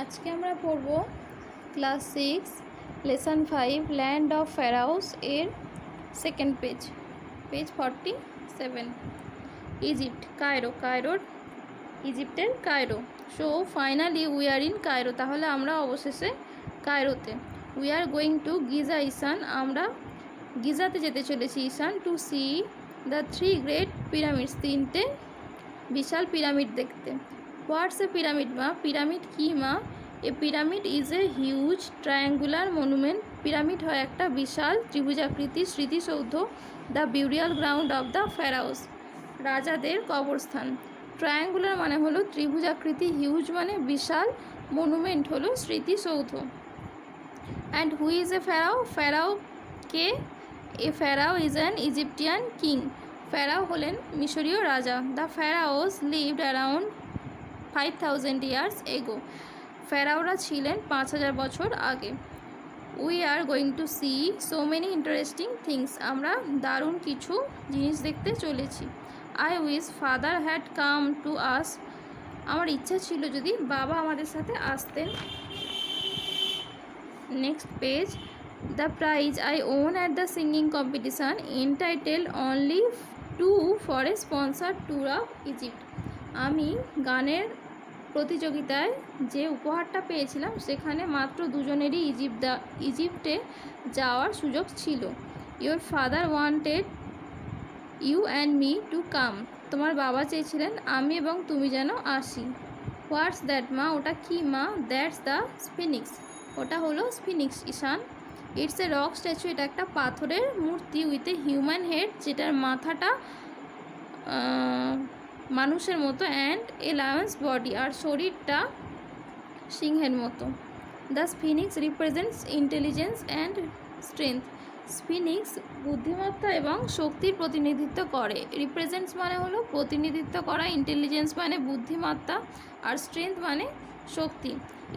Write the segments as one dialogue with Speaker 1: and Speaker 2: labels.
Speaker 1: আজকে আমরা পড়ব class 6 lesson 5 land of pharaohs এর সেকেন্ড পেজ 47 ইজিপ্ট কায়রোর ইজিপ্টের Cairo. So finally we are in Cairo, তাহলে আমরা অবশেষে কায়রোতে। We are going to Giza Ishan, আমরা গিজাতে যেতে চলেছি Ishan, to see the 3 great pyramids, 3টে বিশাল পিরামিড দেখতে। হোয়াটস এ পিরামিড মা, পিরামিড কি মা? A pyramid is a huge triangular monument, pyramid হয় একটা বিশাল ত্রিভুজাকৃতির স্মৃতিসৌধ। The burial ground of the pharaohs, রাজাদের কবরস্থান। ট্রায়াঙ্গুলার মানে হলো ত্রিভুজাকৃতি, হিউজ মানে বিশাল, মনুমেন্ট হলো স্মৃতিসৌধ। And who is a pharaoh, pharaoh কে? A pharaoh is an Egyptian king, pharaoh হলেন মিশরীয় রাজা। The pharaohs lived around 5000 years ago, ফেরাওরা ছিলেন 5000 বছর আগে। We are going to see so many interesting things, আমরা দারুণ কিছু জিনিস দেখতে চলেছি। I wish father had come to us, আমার ইচ্ছা ছিল যদি বাবা আমাদের সাথে আসতেন। Next page, the prize I won at the singing competition entitle only to for a sponsor tour of Egypt, আমি গানের প্রতিযোগিতায় যে উপহারটা পেয়েছিলাম সেখানে মাত্র দুজনেরই ইজিপ্টে যাওয়ার সুযোগ ছিল। Your father wanted you and me to come, তোমার বাবা চেয়েছিলেন আমি এবং তুমি যেন আসি। হোয়াটস দ্যাট মা, ওটা কি মা? দ্যাটস দ্য স্ফিনিক্স, ওটা হলো sphinx Ishaan. It's a rock statue, এটা একটা পাথরের মূর্তি উইথ এ হিউম্যান হেড, যেটার মাথাটা মানুষের মতো, অ্যান্ড এ লায়ন্স বডি, আর শরীরটা সিংহের মতো। The sphinx represents intelligence and strength, sphinx বুদ্ধিমত্তা এবং শক্তির প্রতিনিধিত্ব করে। রিপ্রেজেন্টস মানে হলো প্রতিনিধিত্ব করা, ইন্টেলিজেন্স মানে বুদ্ধিমত্তা, আর স্ট্রেংথ মানে শক্তি।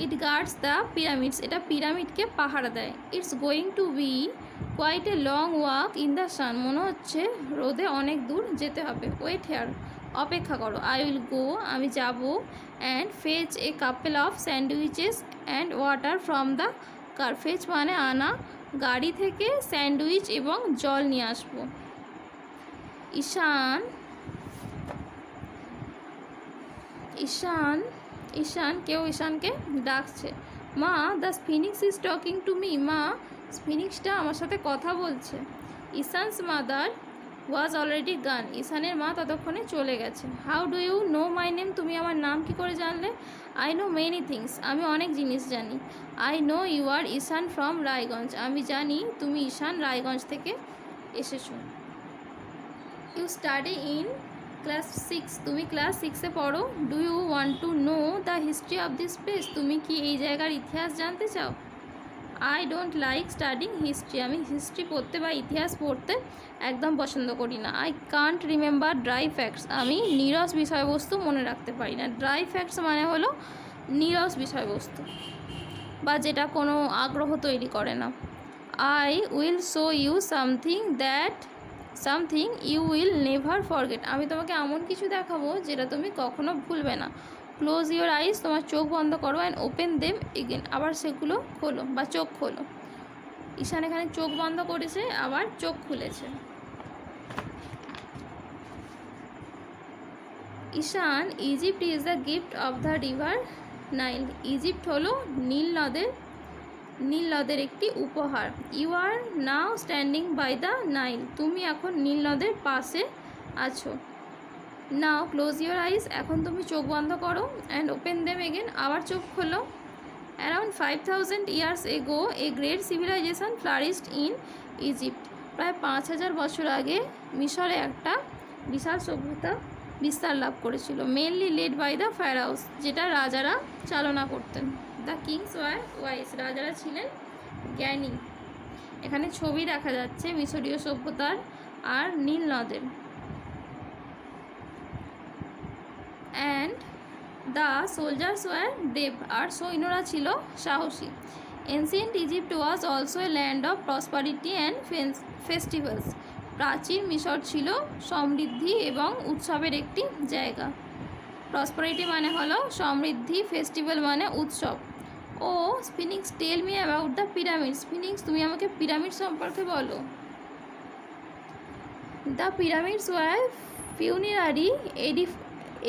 Speaker 1: ইট গার্ডস দ্য পিরামিডস, এটা পিরামিডকে পাহারা দেয়। It's going to be quite a long walk in the sun, মনে হচ্ছে রোদে অনেক দূর যেতে হবে। ওয়েট হেয়ার, অপেক্ষা করো। আই উইল গো, আমি যাব। And fetch A couple of sandwiches and water from the car, fetch মানে আনা, গাড়ি থেকে স্যান্ডউইচ এবং জল নিয়ে আসবো। ঈশান ঈশান ঈশান, কেউ ঈশানকে ডাকছে। মা, the sphinx is talking to me, মা স্ফিনিক্সটা আমার সাথে কথা বলছে। ঈশানস মাদার ওয়াজ অলরেডি গান, ঈশানের মা ততক্ষণে চলে গেছে। How do you know my name, তুমি আমার নাম কি করে জানলে? আই নো মেনি থিংস, আমি অনেক জিনিস জানি। I know you are Ishaan from Raiganj, আমি জানি তুমি ঈশান রায়গঞ্জ থেকে এসেছো। ইউ স্টাডি ইন ক্লাস 6, তুমি ক্লাস 6-এ পড়ো। Do you want to know the history of this place, তুমি কি এই জায়গার ইতিহাস জানতে চাও? I don't like studying history, আমি হিস্ট্রি পড়তে বা ইতিহাস পড়তে একদম পছন্দ করি না। I can't remember dry facts, আমি নীরস বিষয়বস্তু মনে রাখতে পারি না। ড্রাই ফ্যাক্টস মানে হলো নীরস বিষয়বস্তু বা যেটা কোনো আগ্রহ তৈরি করে না। I will show you something you will never forget, আমি তোমাকে এমন কিছু দেখাবো যেটা তুমি কখনো ভুলবে না। ক্লোজ ইউর আইস, তোমার চোখ বন্ধ করো। অ্যান্ড ওপেন দেম এগেন, আবার সেগুলো খোলো বা চোখ খোলো। ঈশান এখানে চোখ বন্ধ করেছে, আবার চোখ খুলেছে। Ishan, Egypt is the gift of the river Nile, Egypt হলো নীল নদের একটি উপহার। You are now standing by the Nile, তুমি এখন নীল নদের পাশে আছো। নাও ক্লোজ ইউর আইস, এখন তুমি চোখ বন্ধ করো। অ্যান্ড ওপেন দেম এগেন, আবার চোখ খোলো। Around 5000 years ago a great civilisation flourished in Egypt, প্রায় 5000 বছর আগে মিশরে একটা বিশাল সভ্যতা বিস্তার লাভ করেছিল। Mainly led by the pharaohs, যেটা রাজারা চালনা করতেন। দ্য কিংস ওয়ার ওয়াইস, রাজারা ছিলেন জ্ঞানী। এখানে ছবি দেখা যাচ্ছে মিশরীয় সভ্যতার আর নীল নদের। And the soldiers were brave, আর সৈন্যরা ছিল সাহসী। Ancient Egypt was also a land of prosperity and festivals, প্রাচীন মিশর ছিল সমৃদ্ধি এবং উৎসবের একটি জায়গা। প্রসপারিটি মানে হলো সমৃদ্ধি, ফেস্টিভ্যাল মানে উৎসব। Oh sphinx tell me about the pyramid. Sphinx তুমি আমাকে পিরামিড সম্পর্কে বলো। The pyramids were funerary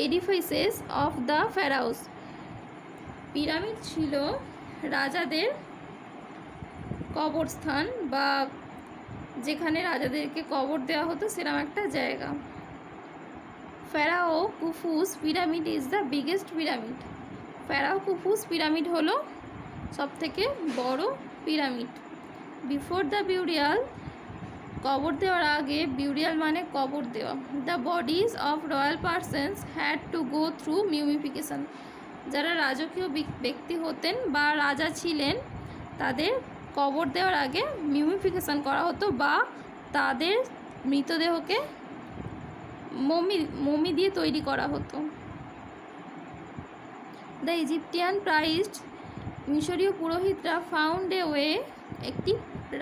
Speaker 1: edifices of the pharaohs. Pyramid ছিল রাজাদের কবরস্থান বা যেখানে রাজাদেরকে কবর দেওয়া হতো সেরকম একটা জায়গা। Pharaoh Khufu's pyramid is the biggest pyramid. Pharaoh Khufu's pyramid হলো সবথেকে বড় পিরামিড। বিফোর দ্য বিউরিয়াল, কবর দেওয়ার আগে, বিউরিয়াল মানে কবর দেওয়া, the bodies of royal persons had to go through mummification. যারা রাজকীয় ব্যক্তি হতেন বা রাজা ছিলেন তাদের কবর দেওয়ার আগে মিউমিফিকেশন করা হতো বা তাদের মৃতদেহকে মমি দিয়ে তৈরি করা হতো। দ্য ইজিপটিয়ান প্রাইস্ট, মিশরীয় পুরোহিতরা ফাউন্ড এ ওয়ে, একটি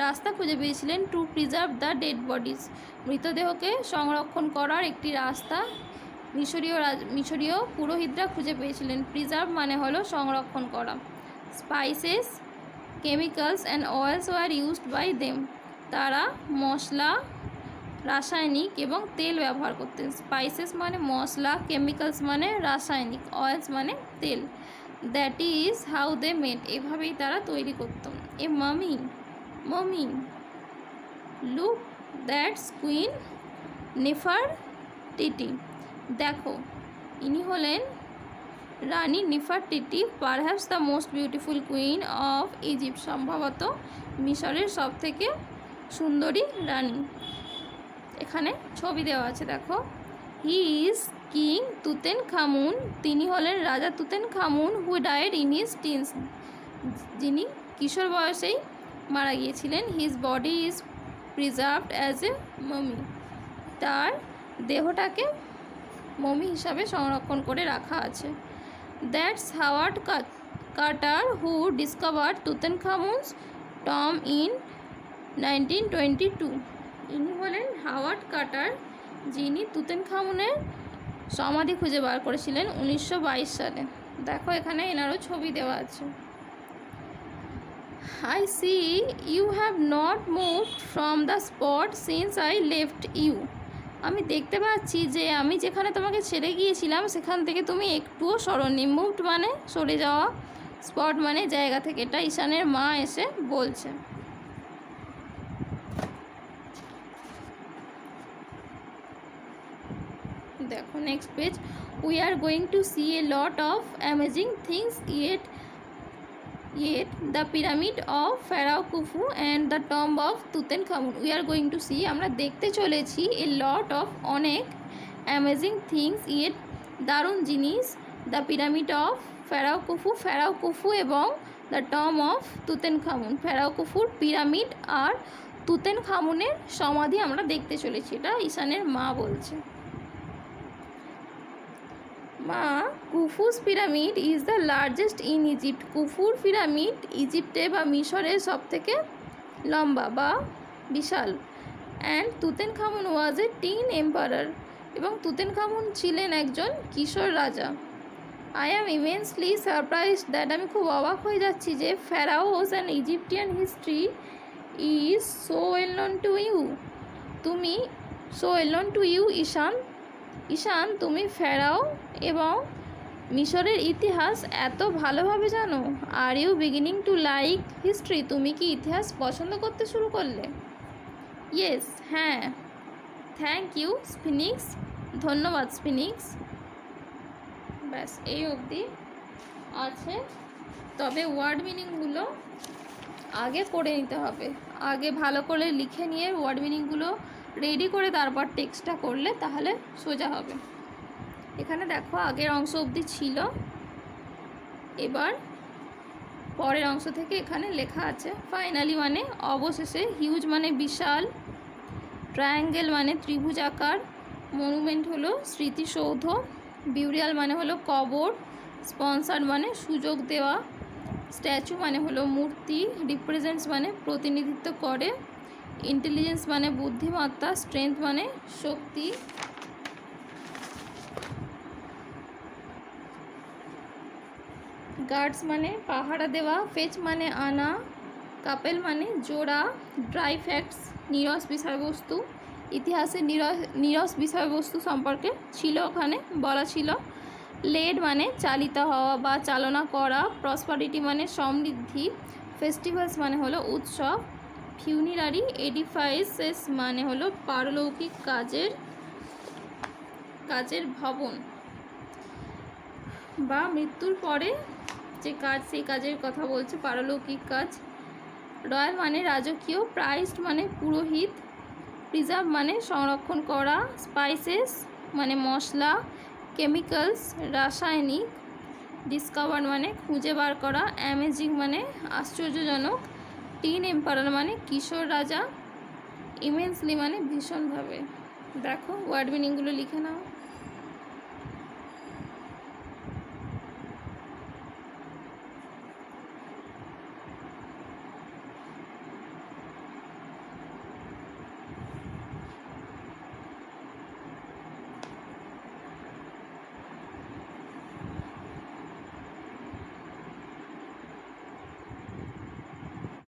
Speaker 1: রাস্তা খুঁজে পেয়েছিলেন, to preserve the dead bodies, মৃতদেহকে সংরক্ষণ করার একটি রাস্তা মিশরীয় পুরোহিতরা খুঁজে পেয়েছিলেন। প্রিজার্ভ মানে হলো সংরক্ষণ করা। Spices, chemicals and oils were used by them, তারা মশলা, রাসায়নিক এবং তেল ব্যবহার করতেন। স্পাইসেস মানে মশলা, কেমিক্যালস মানে রাসায়নিক, অয়েলস মানে তেল। That is how they made, এভাবেই তারা তৈরি করত। A mummy look that's queen Nefertiti, দেখো ইনি হলেন রানী Nefertiti, perhaps the most beautiful queen of Egypt, সম্ভবত মিশরের সবথেকে সুন্দরী রানী। এখানে ছবি দেওয়া আছে দেখো। হি ইজ কিং তুতেন খামুন, তিনি হলেন রাজা Tutankhamun, who died in his teens, যিনি কিশোর বয়সেই মারা গিয়েছিলেন। His body is preserved as a mummy, তার দেহটাকে মমি হিসাবে সংরক্ষণ করে রাখা আছে। That's Howard Carter who discovered Tutankhamun's tomb in 1922, ইনি হলেন হাওয়ার্ড কার্টার, যিনি তুতেন খামুনের সমাধি খুঁজে বার করেছিলেন 1922 সালে। দেখো এখানে এনারও ছবি দেওয়া আছে। I see you have not moved from the spot since I left you, আমি দেখতে পাচ্ছি যে আমি যেখানে তোমাকে ছেড়ে গিয়েছিলাম সেখান থেকে তুমি একটুও সরোনি। মুভড মানে সরে যাওয়া, স্পট মানে জায়গা থেকে। এটা ঈশানের মা এসে বলছে। দেখো next page. We are going to see a lot of amazing things yet the pyramid of pharaoh Khufu and the tomb of Tutankhamun. We are going to see, আমরা দেখতে চলেছি, এ লট অফ অনেক, amazing things yet দারুণ জিনিস, the pyramid of pharaoh Khufu এবং the tomb of Tutankhamun, pharaoh কুফুর pyramid আর তুতেন খামুনের সমাধি আমরা দেখতে চলেছি। এটা ঈশানের মা বলছে। মা, Khufu's pyramid is the largest in Egypt, কুফুর পিরামিড ইজিপ্টে বা মিশরের সবথেকে লম্বা বা বিশাল। And Tutankhamun was a teen emperor, এবং তুতেন খামুন ছিলেন একজন কিশোর রাজা। I am immensely surprised that, আমি খুব অবাক হয়ে যাচ্ছি যে pharaohs and Egyptian history is so well known to you, তুমি so well known to you Ishan, তুমি ফেরাও এবং মিশরের ইতিহাস এত ভালোভাবে জানো। আর you beginning to like history, তুমি কি ইতিহাস পছন্দ করতে শুরু করলে? ইয়েস, হ্যাঁ। থ্যাংক ইউ স্পিনিক্স, ধন্যবাদ স্পিনিক্স। ব্যাস এই অবধি আছে। তবে ওয়ার্ড মিনিংগুলো আগে করে নিতে হবে, আগে ভালো করে লিখে নিয়ে ওয়ার্ড মিনিংগুলো রেডি করে তারপর টেক্সটটা করলে তাহলে সোজা হবে। এখানে দেখো আগের অংশ অবধি ছিল, এবার পরের অংশ থেকে এখানে লেখা আছে। ফাইনালি মানে অবশেষে, হিউজ মানে বিশাল, ট্রায়াঙ্গেল মানে ত্রিভুজাকার, মনুমেন্ট হলো স্মৃতিসৌধ, বিউরিয়াল মানে হলো কবর, স্পন্সার মানে সুযোগ দেওয়া, স্ট্যাচু মানে হলো মূর্তি, রিপ্রেজেন্টস মানে প্রতিনিধিত্ব করে, ইন্টেলিজেন্স মানে বুদ্ধিমত্তা, স্ট্রেংথ মানে শক্তি, গার্ডস মানে পাহারা দেওয়া, ফেচ মানে আনা, কাপেল মানে জোড়া, ড্রাই ফ্যাক্টস নীরস বিষয়বস্তু, ইতিহাসের নীরস বিষয়বস্তু সম্পর্কে ছিল ওখানে বলা ছিল। লেড মানে চালিত হওয়া বা চালনা করা, প্রসপারিটি মানে সমৃদ্ধি, ফেস্টিভ্যালস মানে হলো উৎসব, ফিউনিরারি এডিফাইসেস মানে হলো পারলৌকিক কাজের ভবন বা মৃত্যুর পরে যে কাজ সেই কাজের কথা বলছে, পারলৌকিক কাজ। রয়্যাল মানে রাজকীয়, প্রাইসড মানে পুরোহিত, প্রিজার্ভ মানে সংরক্ষণ করা, স্পাইসেস মানে মশলা, কেমিক্যালস রাসায়নিক, ডিসকভার মানে খুঁজে বার করা, অ্যামেজিং মানে আশ্চর্যজনক, টিন এম্পারার মানে কিশোর রাজা, ইমেন্সলি মানে ভীষণভাবে। দেখো ওয়ার্ড মিনিংগুলো লিখে নাও।